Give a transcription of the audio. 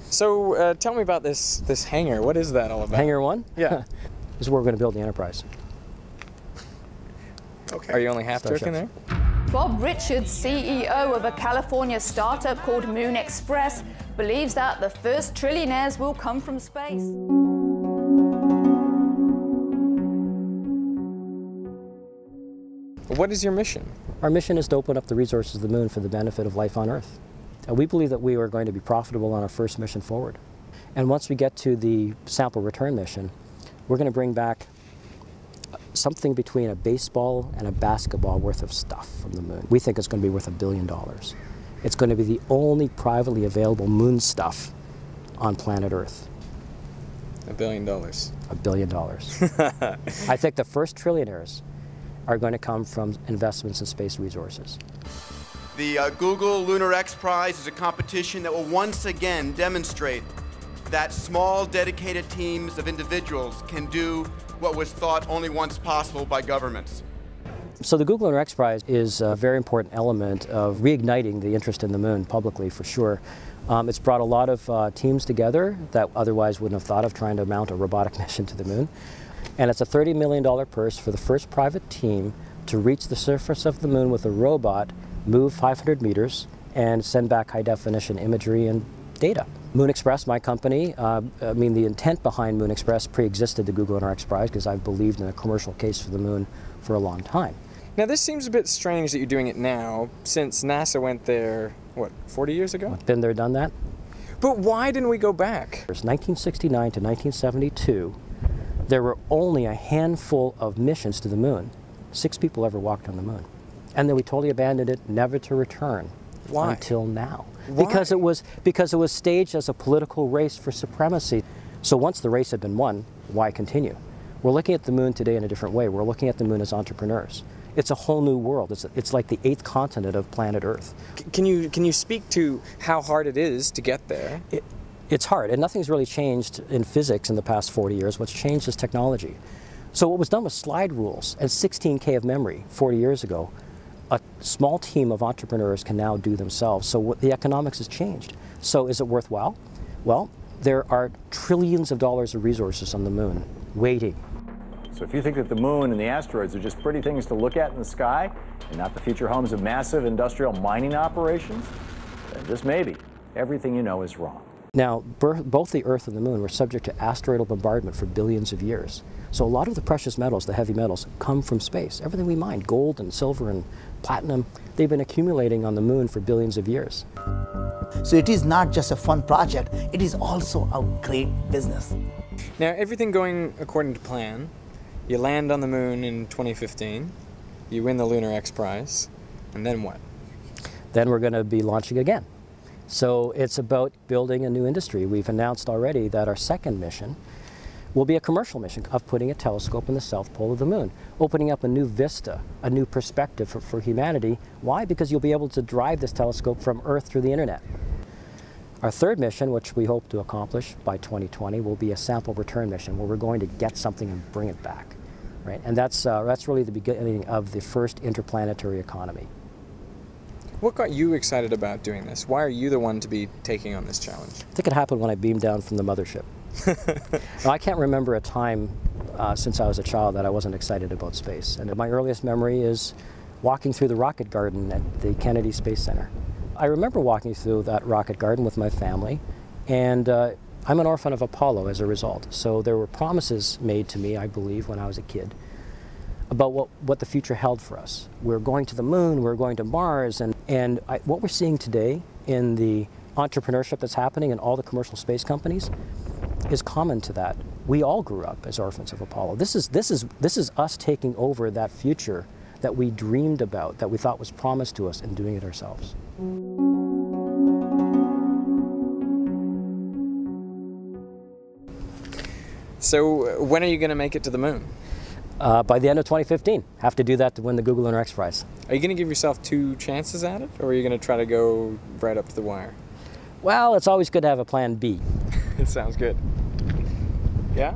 So tell me about this hangar. What is that all about? Hangar 1? Yeah. This is where we're going to build the Enterprise. Okay. Are you only half joking there? Bob Richards, CEO of a California startup called Moon Express, believes that the first trillionaires will come from space. What is your mission? Our mission is to open up the resources of the moon for the benefit of life on Earth. We believe that we are going to be profitable on our first mission forward. And once we get to the sample return mission, we're going to bring back something between a baseball and a basketball worth of stuff from the moon. We think it's going to be worth $1 billion. It's going to be the only privately available moon stuff on planet Earth. $1 billion. $1 billion. I think the first trillionaires are going to come from investments in space resources. The Google Lunar X-Prize is a competition that will once again demonstrate that small, dedicated teams of individuals can do what was thought only once possible by governments. So the Google Lunar X-Prize is a very important element of reigniting the interest in the moon publicly, for sure. It's brought a lot of teams together that otherwise wouldn't have thought of trying to mount a robotic mission to the moon. And it's a $30 million purse for the first private team to reach the surface of the moon with a robot, move 500 meters, and send back high-definition imagery and data. Moon Express, my company, the intent behind Moon Express pre-existed the Google Lunar X-Prize because I've believed in a commercial case for the moon for a long time. Now this seems a bit strange that you're doing it now, since NASA went there, what, 40 years ago? Been there, done that. But why didn't we go back? From 1969 to 1972, there were only a handful of missions to the moon. 6 people ever walked on the moon. And then we totally abandoned it, never to return. Why? Until now. Why? Because it was staged as a political race for supremacy. So once the race had been won, why continue? We're looking at the moon today in a different way. We're looking at the moon as entrepreneurs. It's a whole new world. It's like the 8th continent of planet Earth. Can you speak to how hard it is to get there? It's hard, and nothing's really changed in physics in the past 40 years. What's changed is technology. So what was done was slide rules and 16K of memory 40 years ago. A small team of entrepreneurs can now do themselves. So the economics has changed. So is it worthwhile? Well, there are trillions of dollars of resources on the moon waiting. So if you think that the moon and the asteroids are just pretty things to look at in the sky and not the future homes of massive industrial mining operations, then just maybe everything you know is wrong. Now, both the Earth and the moon were subject to asteroidal bombardment for billions of years. So a lot of the precious metals, the heavy metals, come from space. Everything we mine, gold and silver and platinum, they've been accumulating on the moon for billions of years. So it is not just a fun project, it is also a great business. Now, everything going according to plan, you land on the moon in 2015, you win the Lunar X-Prize, and then what? Then we're going to be launching again. So it's about building a new industry. We've announced already that our second mission will be a commercial mission of putting a telescope in the south pole of the moon, opening up a new vista, a new perspective for humanity. Why? Because you'll be able to drive this telescope from Earth through the internet. Our third mission, which we hope to accomplish by 2020, will be a sample return mission where we're going to get something and bring it back, right? And that's really the beginning of the first interplanetary economy. What got you excited about doing this? Why are you the one to be taking on this challenge? I think it happened when I beamed down from the mothership. Now, I can't remember a time since I was a child that I wasn't excited about space. And my earliest memory is walking through the rocket garden at the Kennedy Space Center. I remember walking through that rocket garden with my family, and I'm an orphan of Apollo as a result. So there were promises made to me, I believe, when I was a kid about what the future held for us. We're going to the moon, we're going to Mars, and what we're seeing today in the entrepreneurship that's happening in all the commercial space companies is common to that. We all grew up as orphans of Apollo. This is us taking over that future that we dreamed about, that we thought was promised to us, and doing it ourselves. So when are you going to make it to the moon? By the end of 2015. Have to do that to win the Google Lunar X-Prize. Are you going to give yourself 2 chances at it, or are you going to try to go right up to the wire? Well, it's always good to have a plan B. It sounds good. Yeah?